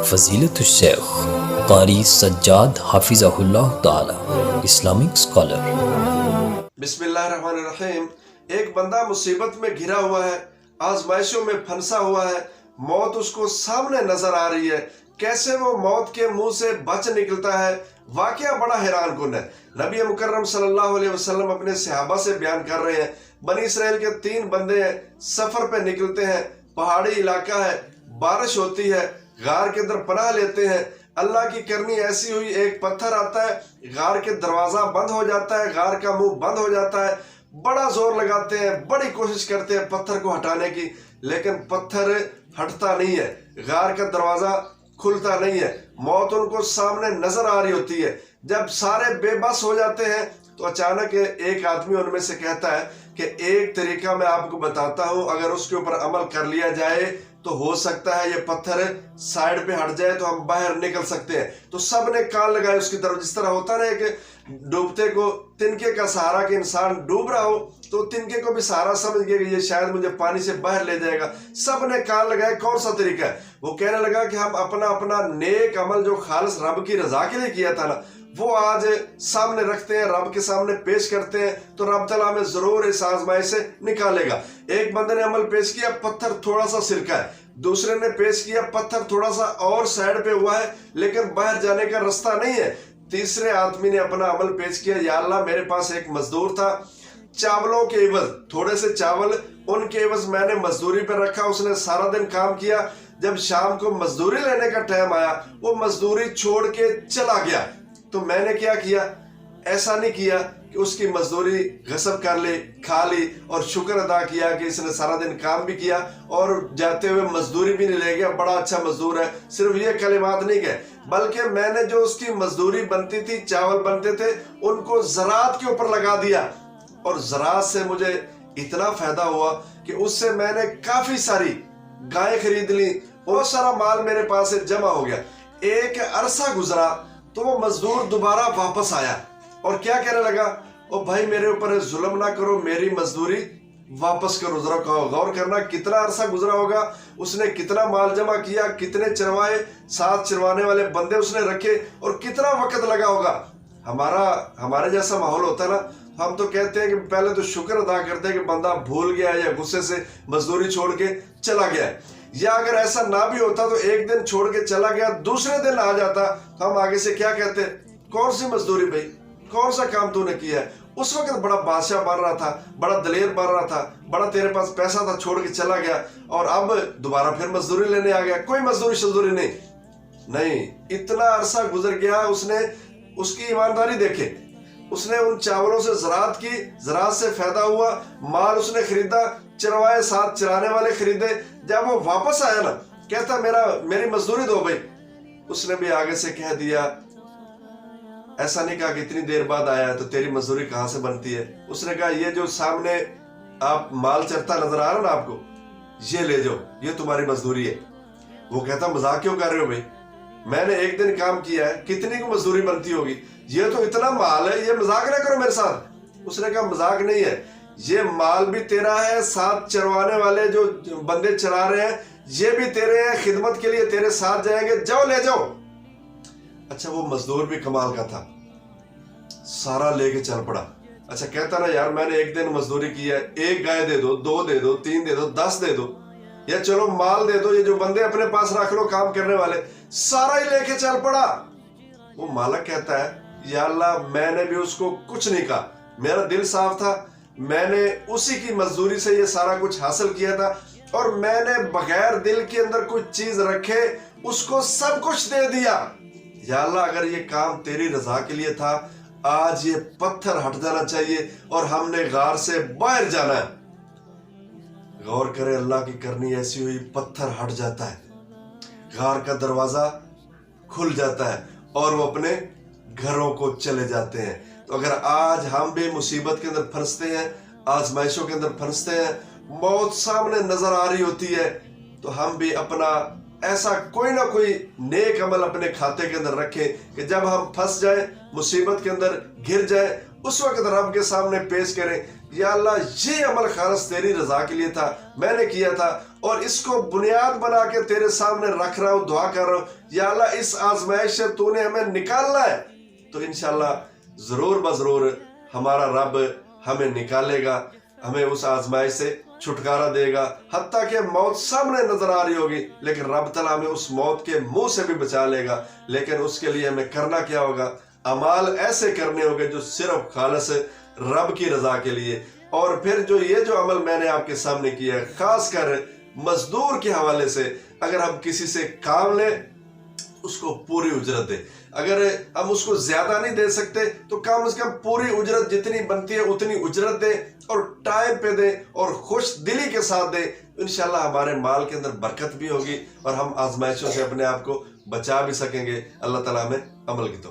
فضیلت الشیخ قاری سجاد حافظہ اللہ تعالی اسلامک اسکالر۔ بسم اللہ الرحمن الرحیم۔ ایک بندہ مصیبت میں گھرا ہوا ہے، آزمائشوں میں پھنسا ہوا ہے، موت اس کو سامنے نظر آ رہی ہے، کیسے وہ موت کے منہ سے بچ نکلتا ہے؟ واقعہ بڑا حیران کن ہے۔ نبی مکرم صلی اللہ علیہ وسلم اپنے صحابہ سے بیان کر رہے ہیں، بنی اسرائیل کے 3 بندے ہیں، سفر پہ نکلتے ہیں، پہاڑی علاقہ ہے، بارش ہوتی ہے، غار کے اندر پناہ لیتے ہیں۔ اللہ کی کرنی ایسی ہوئی، ایک پتھر آتا ہے، غار کے دروازہ بند ہو جاتا ہے، غار کا منہ بند ہو جاتا ہے، بڑا زور لگاتے ہیں، بڑی کوشش کرتے ہیں پتھر کو ہٹانے کی، لیکن پتھر ہٹتا نہیں ہے، غار کا دروازہ کھلتا نہیں ہے۔ موت ان کو سامنے نظر آ رہی ہوتی ہے۔ جب سارے بے بس ہو جاتے ہیں تو اچانک ایک آدمی ان میں سے کہتا ہے کہ ایک طریقہ میں آپ کو بتاتا ہوں، اگر اس کے اوپر عمل کر لیا جائے تو ہو سکتا ہے یہ پتھر سائیڈ پہ ہٹ جائے تو ہم باہر نکل سکتے ہیں۔ تو سب نے کان لگائے اس کی طرف، جس طرح ہوتا ہے کہ ڈوبتے کو تنکے کا سہارا، کہ انسان ڈوب رہا ہو تو تنکے کو بھی سہارا سمجھ گئے کہ یہ شاید مجھے پانی سے باہر لے جائے گا۔ سب نے کان لگائے کون سا طریقہ ہے؟ وہ کہنے لگا کہ ہم اپنا نیک عمل جو خالص رب کی رضا کے لیے کیا تھا نا، وہ آج سامنے رکھتے ہیں، رب کے سامنے پیش کرتے ہیں، تو رب تعالیٰ ہمیں ضرور اس آزمائش سے نکالے گا۔ ایک بندے نے عمل پیش کیا، پتھر تھوڑا سا سرکا ہے، دوسرے نے پیش کیا، پتھر تھوڑا سا اور سائیڈ پہ ہوا ہے لیکن باہر جانے کا رستہ نہیں ہے۔ تیسرے آدمی نے اپنا عمل پیش کیا، یا اللہ میرے پاس ایک مزدور تھا، چاولوں کے عوض تھوڑے سے چاول، ان کے عوض میں نے مزدوری پر رکھا، اس نے سارا دن کام کیا، جب شام کو مزدوری لینے کا ٹائم آیا وہ مزدوری چھوڑ کے چلا گیا۔ تو میں نے کیا کیا؟ ایسا نہیں کیا کہ اس کی مزدوری غصب کر لی، کھا لی اور شکر ادا کیا کہ اس نے سارا دن کام بھی کیا اور جاتے ہوئے مزدوری بھی نہیں لے گیا، بڑا اچھا مزدور ہے۔ صرف یہ کلمات نہیں گئے، بلکہ میں نے جو اس کی مزدوری بنتی تھی، چاول بنتے تھے، ان کو زراعت کے اوپر لگا دیا، اور زراعت سے مجھے اتنا فائدہ ہوا کہ اس سے میں نے کافی ساری گائیں خرید لی، بہت سارا مال میرے پاس جمع ہو گیا۔ ایک عرصہ گزرا تو وہ مزدور دوبارہ واپس آیا اور کیا کہنے لگا؟ او بھائی میرے اوپر ظلم نہ کرو، میری مزدوری واپس کرو۔ ذرا غور کرنا کتنا عرصہ گزرا ہوگا، اس نے کتنا مال جمع کیا، کتنے چروائے، 7 چروانے والے بندے اس نے رکھے، اور کتنا وقت لگا ہوگا۔ ہمارے جیسا ماحول ہوتا ہے نا، ہم تو کہتے ہیں کہ پہلے تو شکر ادا کرتے ہیں کہ بندہ بھول گیا یا غصے سے مزدوری چھوڑ کے چلا گیا ہے، یا اگر ایسا نہ بھی ہوتا تو ایک دن چھوڑ کے چلا گیا، دوسرے دن آ جاتا تو ہم آگے سے کیا کہتے؟ کون سی مزدوری بھائی، کون سا کام تو نے کیا ہے؟ اس وقت بڑا بادشاہ بن رہا تھا، بڑا دلیر بن رہا تھا، بڑا تیرے پاس پیسہ تھا، چھوڑ کے چلا گیا اور اب دوبارہ پھر مزدوری لینے آ گیا، کوئی مزدوری شزدوری نہیں۔ اتنا عرصہ گزر گیا، اس نے اس کی ایمانداری دیکھے، اس نے ان چاولوں سے زراعت کی، زراعت سے فائدہ ہوا، مال اس نے خریدا، چروائے 7 چرانے والے خریدے۔ جب وہ واپس آیا نا، کہتا میری مزدوری دو بھائی۔ اس نے بھی آگے سے کہہ دیا، ایسا نہیں کہا کہ اتنی دیر بعد آیا ہے تو تیری مزدوری کہاں سے بنتی ہے۔ اس نے کہا یہ جو سامنے آپ مال چرتا نظر آ رہا نا آپ کو، یہ لے جاؤ، یہ تمہاری مزدوری ہے۔ وہ کہتا مذاق کیوں کر رہے ہو بھائی، میں نے ایک دن کام کیا ہے، کتنی کو مزدوری بنتی ہوگی، یہ تو اتنا مال ہے، یہ مذاق نہ کرو میرے ساتھ۔ اس نے کہا مذاق نہیں ہے، یہ مال بھی تیرا ہے، 7 چروانے والے جو بندے چرا رہے ہیں یہ بھی تیرے ہیں، خدمت کے لیے تیرے ساتھ جائیں گے، جاؤ لے جاؤ۔ اچھا وہ مزدور بھی کمال کا تھا، سارا لے کے چل پڑا۔ اچھا کہتا نا یار میں نے ایک دن مزدوری کی ہے، 1 گائے دے دو، 2 دے دو، 3 دے دو، 10 دے دو، یا چلو مال دے دو، یہ جو بندے اپنے پاس رکھ لو کام کرنے والے، سارا ہی لے کے چل پڑا۔ وہ مالک کہتا ہے یا اللہ میں نے بھی اس کو کچھ نہیں کہا، میرا دل صاف تھا، میں نے اسی کی مزدوری سے یہ سارا کچھ حاصل کیا تھا، اور میں نے بغیر دل کے اندر کچھ چیز رکھے اس کو سب کچھ دے دیا۔ یا اللہ اگر یہ کام تیری رضا کے لیے تھا، آج یہ پتھر ہٹ جانا چاہیے اور ہم نے غار سے باہر جانا ہے۔ غور کرے اللہ کی کرنی ایسی ہوئی، پتھر ہٹ جاتا ہے، غار کا دروازہ کھل جاتا ہے اور وہ اپنے گھروں کو چلے جاتے ہیں۔ تو اگر آج ہم بھی مصیبت کے اندر پھنستے ہیں، آزمائشوں کے اندر پھنستے ہیں، موت سامنے نظر آ رہی ہوتی ہے، تو ہم بھی اپنا ایسا کوئی نہ کوئی نیک عمل اپنے کھاتے کے اندر رکھیں کہ جب ہم پھنس جائیں، مصیبت کے اندر گر جائیں، اس وقت رب کے سامنے پیش کریں، یا اللہ یہ عمل خالص تیری رضا کے لیے تھا، میں نے کیا تھا، اور اس کو بنیاد بنا کے تیرے سامنے رکھ رہا ہوں, دعا کر رہا ہوں یا اللہ اس آزمائش سے تو نے ہمیں نکالنا ہے, تو انشاءاللہ ضرور بضرور ہمارا رب ہمیں نکالے گا, ہمیں اس آزمائش سے چھٹکارا دے گا. حتیٰ کہ موت سامنے نظر آ رہی ہوگی لیکن رب تعالیٰ ہمیں اس موت کے منہ سے بھی بچا لے گا. لیکن اس کے لیے ہمیں کرنا کیا ہوگا؟ اعمال ایسے کرنے ہوگے جو صرف خالص رب کی رضا کے لیے. اور پھر جو یہ جو عمل میں نے آپ کے سامنے کیا ہے, خاص کر مزدور کے حوالے سے, اگر ہم کسی سے کام لیں اس کو پوری اجرت دے. اگر ہم اس کو زیادہ نہیں دے سکتے تو کم از کم پوری اجرت جتنی بنتی ہے اتنی اجرت دے, اور ٹائم پہ دے اور خوش دلی کے ساتھ دے. انشاءاللہ ہمارے مال کے اندر برکت بھی ہوگی اور ہم آزمائشوں سے اپنے آپ کو بچا بھی سکیں گے. اللہ تعالیٰ ہمیں عمل کی توفیق